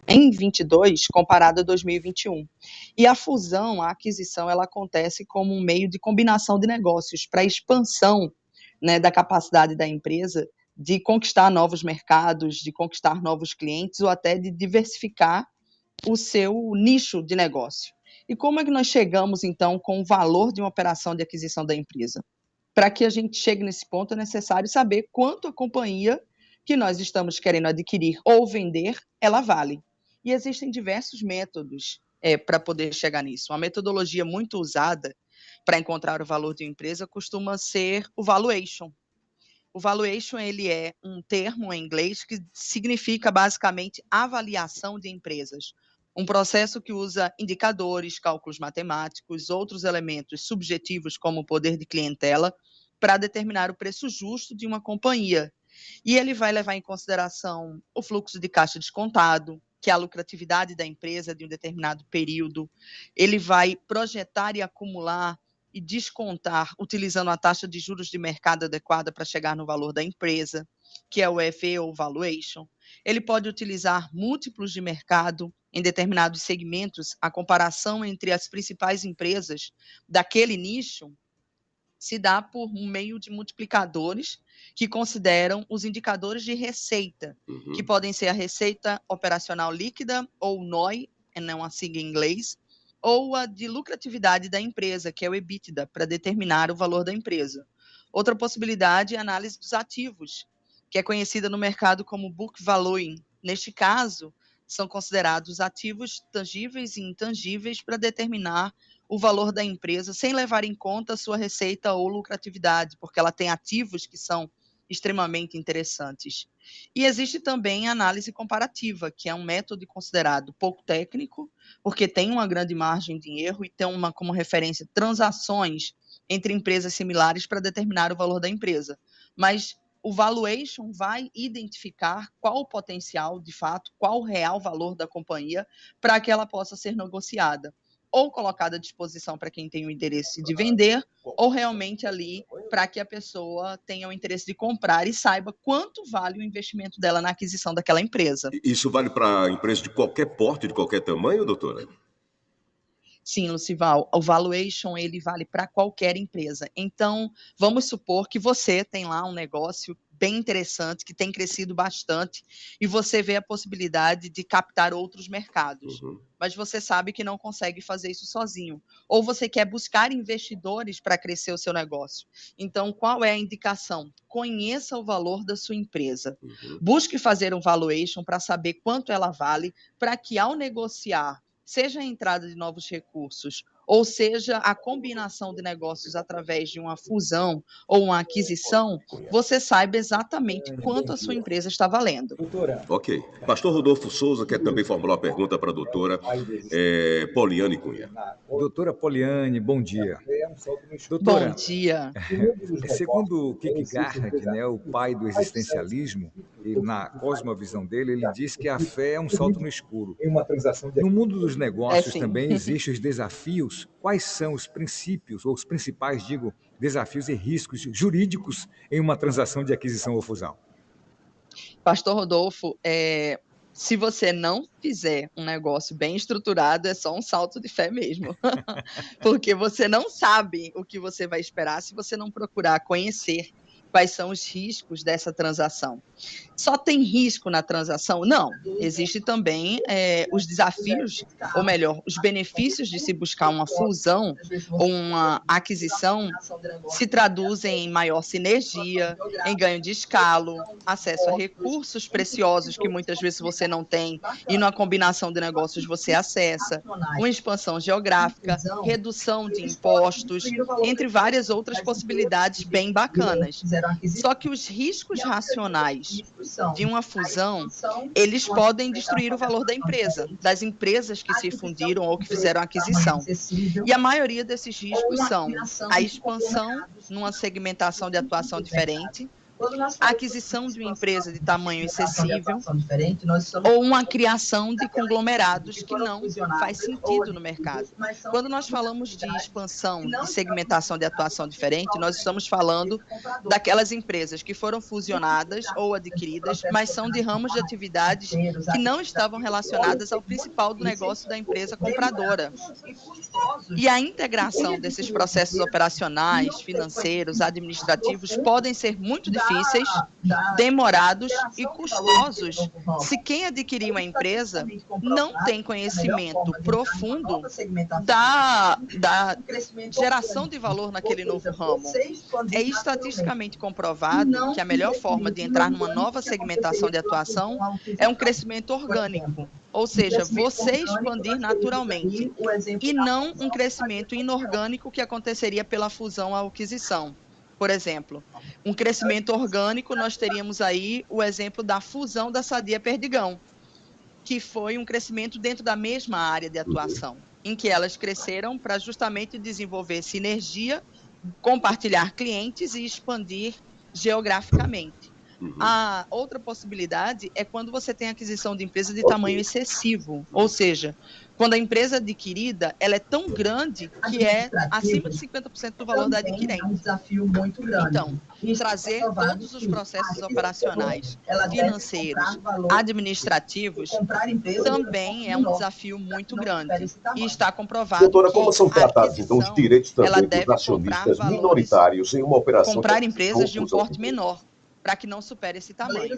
em 22 comparado a 2021. E a fusão, a aquisição, ela acontece como um meio de combinação de negócios para expansão, né, da capacidade da empresa de conquistar novos mercados, de conquistar novos clientes ou até de diversificar o seu nicho de negócio. E como é que nós chegamos, então, com o valor de uma operação de aquisição da empresa? Para que a gente chegue nesse ponto, é necessário saber quanto a companhia que nós estamos querendo adquirir ou vender, ela vale. E existem diversos métodos para poder chegar nisso. Uma metodologia muito usada para encontrar o valor de uma empresa costuma ser o valuation. O valuation, ele é um termo em inglês que significa basicamente avaliação de empresas. Um processo que usa indicadores, cálculos matemáticos, outros elementos subjetivos como o poder de clientela para determinar o preço justo de uma companhia. E ele vai levar em consideração o fluxo de caixa descontado, que é a lucratividade da empresa de um determinado período. Ele vai projetar e acumular e descontar utilizando a taxa de juros de mercado adequada para chegar no valor da empresa, que é o FE ou valuation. Ele pode utilizar múltiplos de mercado em determinados segmentos, a comparação entre as principais empresas daquele nicho se dá por meio de multiplicadores que consideram os indicadores de receita, que podem ser a receita operacional líquida, ou NOI, não a sigla em inglês, ou a de lucratividade da empresa, que é o EBITDA, para determinar o valor da empresa. Outra possibilidade é a análise dos ativos, que é conhecida no mercado como book valuing. Neste caso, são considerados ativos tangíveis e intangíveis para determinar o valor da empresa sem levar em conta a sua receita ou lucratividade, porque ela tem ativos que são extremamente interessantes. E existe também a análise comparativa, que é um método considerado pouco técnico, porque tem uma grande margem de erro e tem como referência transações entre empresas similares para determinar o valor da empresa. Mas o valuation vai identificar qual o potencial, de fato, qual o real valor da companhia para que ela possa ser negociada ou colocada à disposição para quem tem o interesse de vender, ou realmente ali para que a pessoa tenha o interesse de comprar e saiba quanto vale o investimento dela na aquisição daquela empresa. Isso vale para empresas de qualquer porte, de qualquer tamanho, doutora? Sim, Lucival, o valuation ele vale para qualquer empresa. Então, vamos supor que você tem lá um negócio bem interessante, que tem crescido bastante, e você vê a possibilidade de captar outros mercados. Mas você sabe que não consegue fazer isso sozinho. Ou você quer buscar investidores para crescer o seu negócio. Então, qual é a indicação? Conheça o valor da sua empresa. Busque fazer um valuation para saber quanto ela vale, para que ao negociar seja a entrada de novos recursos, ou seja a combinação de negócios através de uma fusão ou uma aquisição, você saiba exatamente quanto a sua empresa está valendo. Ok. Pastor Rodolfo Souza quer também formular uma pergunta para a doutora Poliane Cunha. Doutora Poliane, bom dia. Bom Doutora, dia. segundo Kierkegaard, né, o pai do existencialismo, e na cosmovisão dele, ele diz que a fé é um salto no escuro. No mundo dos negócios sim. também existem os desafios. Quais são os princípios, ou os principais, digo, desafios e riscos jurídicos em uma transação de aquisição ou fusão? Pastor Rodolfo, se você não fizer um negócio bem estruturado, é só um salto de fé mesmo. Porque você não sabe o que você vai esperar se você não procurar conhecer quais são os riscos dessa transação. Só tem risco na transação? Não. Existe também os desafios, ou melhor, os benefícios de se buscar uma fusão ou uma aquisição se traduzem em maior sinergia, em ganho de escala, acesso a recursos preciosos que muitas vezes você não tem e numa combinação de negócios você acessa, uma expansão geográfica, redução de impostos, entre várias outras possibilidades bem bacanas. Só que os riscos racionais de uma fusão, eles podem destruir o valor da empresa, das empresas que se fundiram ou que fizeram aquisição. E a maioria desses riscos são a expansão numa segmentação de atuação diferente, a aquisição de uma empresa de tamanho excessível ou uma criação de conglomerados que não faz sentido no mercado. Quando nós falamos de expansão, de segmentação de atuação diferente, nós estamos falando daquelas empresas que foram fusionadas ou adquiridas, mas são de ramos de atividades que não estavam relacionadas ao principal do negócio da empresa compradora. E a integração desses processos operacionais, financeiros, administrativos podem ser muito difíceis, demorados e custosos se quem adquirir uma empresa não tem conhecimento profundo da geração de valor naquele novo ramo. É estatisticamente comprovado que a melhor forma de entrar numa nova segmentação de atuação é um crescimento orgânico, ou seja, você expandir naturalmente, e não um crescimento inorgânico que aconteceria pela fusão ou aquisição. Por exemplo, um crescimento orgânico, nós teríamos aí o exemplo da fusão da Sadia Perdigão, que foi um crescimento dentro da mesma área de atuação, em que elas cresceram para justamente desenvolver sinergia, compartilhar clientes e expandir geograficamente. A outra possibilidade é quando você tem aquisição de empresa de tamanho excessivo, ou seja, quando a empresa adquirida ela é tão grande que é acima de 50% do valor da adquirente. É um desafio muito grande. Então, trazer todos os processos operacionais, financeiros, administrativos, também é um desafio muito grande. E está comprovado doutora, como são tratados, então, os direitos também dos acionistas minoritários em uma operação... Comprar empresas de um porte menor, para que não supere esse tamanho.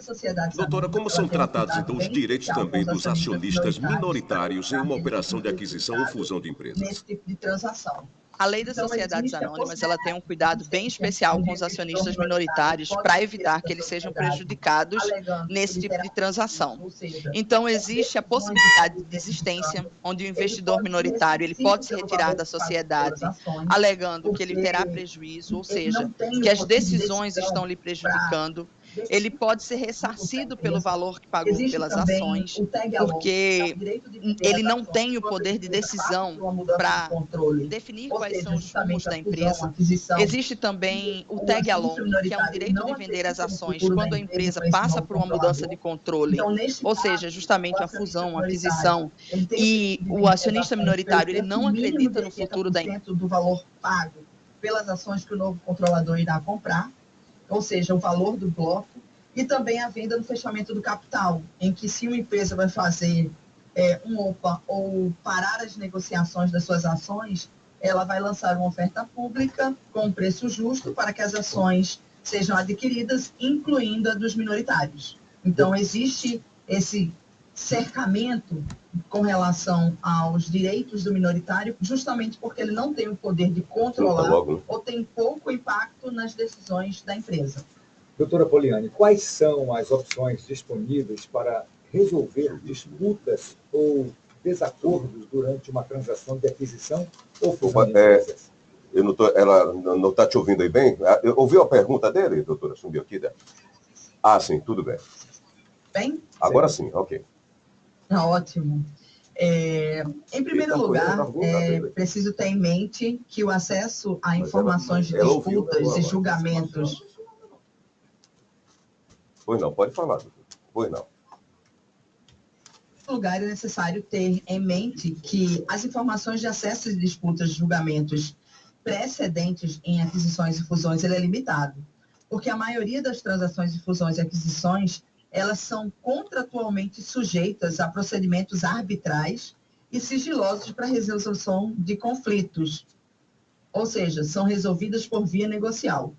Doutora, como são tratados, então, os direitos também dos acionistas minoritários em uma operação de aquisição ou fusão de empresas? Nesse tipo de transação. A lei das sociedades anônimas, ela tem um cuidado bem especial com os acionistas minoritários para evitar que eles sejam prejudicados nesse tipo de transação. Então, existe a possibilidade de desistência, onde o investidor minoritário ele pode se retirar da sociedade, alegando que ele terá prejuízo, ou seja, que as decisões estão lhe prejudicando. Ele pode ser ressarcido pelo valor que pagou pelas ações, porque ele não tem o poder de decisão para definir quais são os rumos da empresa. Existe também o tag-along, que é um direito de vender as ações quando a empresa passa por uma mudança de controle, ou seja, justamente a fusão, a aquisição, e o acionista minoritário ele não acredita no futuro da empresa. Do valor pago pelas ações que o novo controlador irá comprar, ou seja, o valor do bloco, e também a venda no fechamento do capital, em que se uma empresa vai fazer um OPA ou parar as negociações das suas ações, ela vai lançar uma oferta pública com um preço justo para que as ações sejam adquiridas, incluindo a dos minoritários. Então, existe esse cercamento com relação aos direitos do minoritário, justamente porque ele não tem o poder de controlar ou tem pouco impacto nas decisões da empresa. Doutora Poliane, quais são as opções disponíveis para resolver disputas ou desacordos durante uma transação de aquisição ou fusão de empresas? Ela não está te ouvindo aí bem? Ouviu a pergunta dele, doutora Sumbioquida? Ah, sim, tudo bem. Bem? Agora sim, ok. Ótimo. Em primeiro lugar, preciso ter em mente que o acesso a informações de disputas e julgamentos... Pois não, pode falar, doutor. Pois não. Em lugar, é necessário ter em mente que as informações de acesso de disputas e julgamentos precedentes em aquisições e fusões ele é limitado, porque a maioria das transações de fusões e aquisições elas são contratualmente sujeitas a procedimentos arbitrais e sigilosos para resolução de conflitos, ou seja, são resolvidas por via negocial.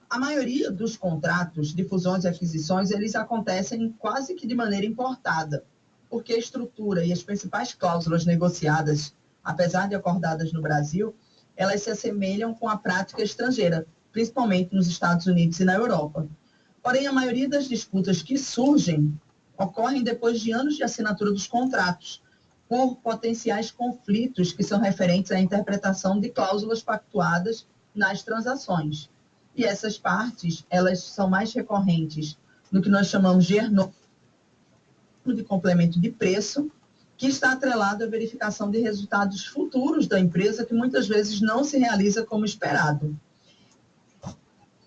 A maioria dos contratos de fusões e aquisições, eles acontecem quase que de maneira importada, porque a estrutura e as principais cláusulas negociadas, apesar de acordadas no Brasil, elas se assemelham com a prática estrangeira, principalmente nos Estados Unidos e na Europa. Porém, a maioria das disputas que surgem ocorrem depois de anos de assinatura dos contratos, por potenciais conflitos que são referentes à interpretação de cláusulas pactuadas nas transações. E essas partes, elas são mais recorrentes no que nós chamamos de de complemento de preço, que está atrelado à verificação de resultados futuros da empresa, que muitas vezes não se realiza como esperado.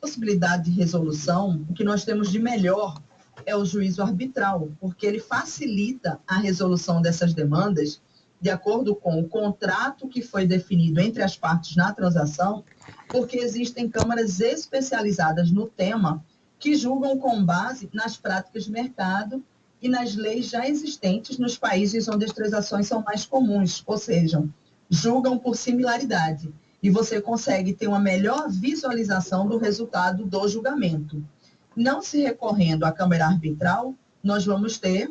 possibilidade de resolução, o que nós temos de melhor é o juízo arbitral, porque ele facilita a resolução dessas demandas de acordo com o contrato que foi definido entre as partes na transação, porque existem câmaras especializadas no tema que julgam com base nas práticas de mercado e nas leis já existentes nos países onde as transações são mais comuns, ou seja, julgam por similaridade, e você consegue ter uma melhor visualização do resultado do julgamento. Não se recorrendo à câmara arbitral, nós vamos ter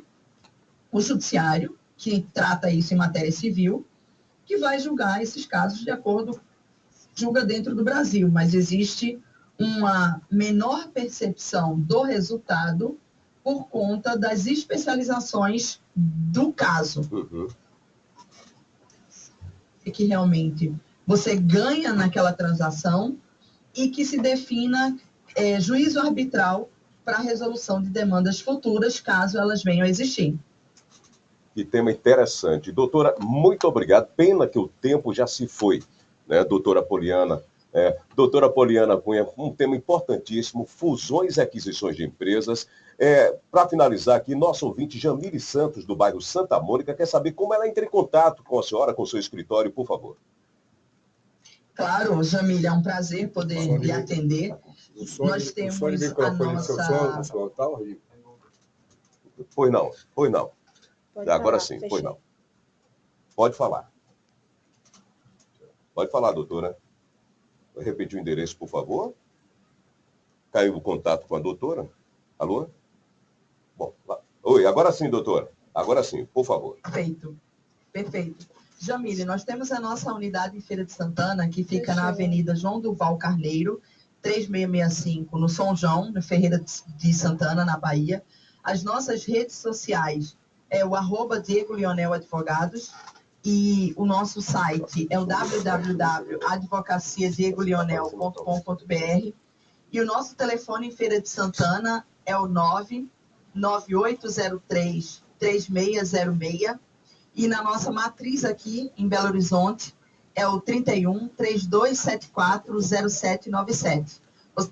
o judiciário, que trata isso em matéria civil, que vai julgar esses casos de acordo, julga dentro do Brasil, mas existe uma menor percepção do resultado por conta das especializações do caso. E que realmente você ganha naquela transação e que se defina juízo arbitral para a resolução de demandas futuras, caso elas venham a existir. Que tema interessante. Doutora, muito obrigado. Pena que o tempo já se foi, né, doutora Poliana? Doutora Poliana Cunha, um tema importantíssimo, fusões e aquisições de empresas. Para finalizar aqui, nosso ouvinte Jamile Santos, do bairro Santa Mônica, quer saber como ela entra em contato com a senhora, com o seu escritório, por favor. Claro, Jamile, é um prazer poder lhe atender. Nós temos a nossa... Pois não. Agora sim, fechei. pois não. Pode falar. Pode falar, doutora. Vai repetir o endereço, por favor? Caiu o contato com a doutora? Alô? Bom, oi, agora sim, doutora. Agora sim, por favor. Perfeito. Jamile, nós temos a nossa unidade em Feira de Santana, que fica na Avenida João Duval Carneiro, 3665, no São João, no Ferreira de Santana, na Bahia. As nossas redes sociais é o @Diego Lionel Advogados, e o nosso site é o www.advocaciadiegolionel.com.br, e o nosso telefone em Feira de Santana é o 99803-3606, e na nossa matriz aqui em Belo Horizonte é o 31-3274-0797. Você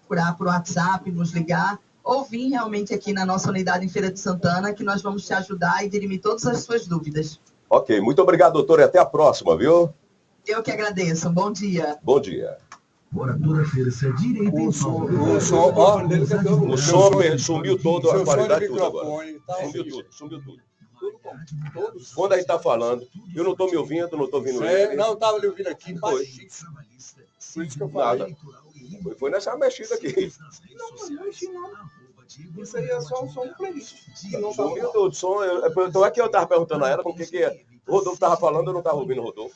procurar por WhatsApp, nos ligar, ou vir realmente aqui na nossa unidade em Feira de Santana, que nós vamos te ajudar e dirimir todas as suas dúvidas. Ok, muito obrigado, doutor, e até a próxima, viu? Eu que agradeço. Bom dia. Bom dia. O som sumiu todo, a qualidade tudo agora. Sumiu tudo. Quando a gente está falando, eu não estou me ouvindo, não estou ouvindo ele. Não, estava lhe ouvindo aqui, baixinho. Por isso que eu falei. Foi nessa mexida aqui. Não mexi não. Isso aí é só um som de playlist. Sumiu todo o som. Então é que eu estava perguntando a ela com o que o Rodolfo estava falando, eu não estava ouvindo o Rodolfo.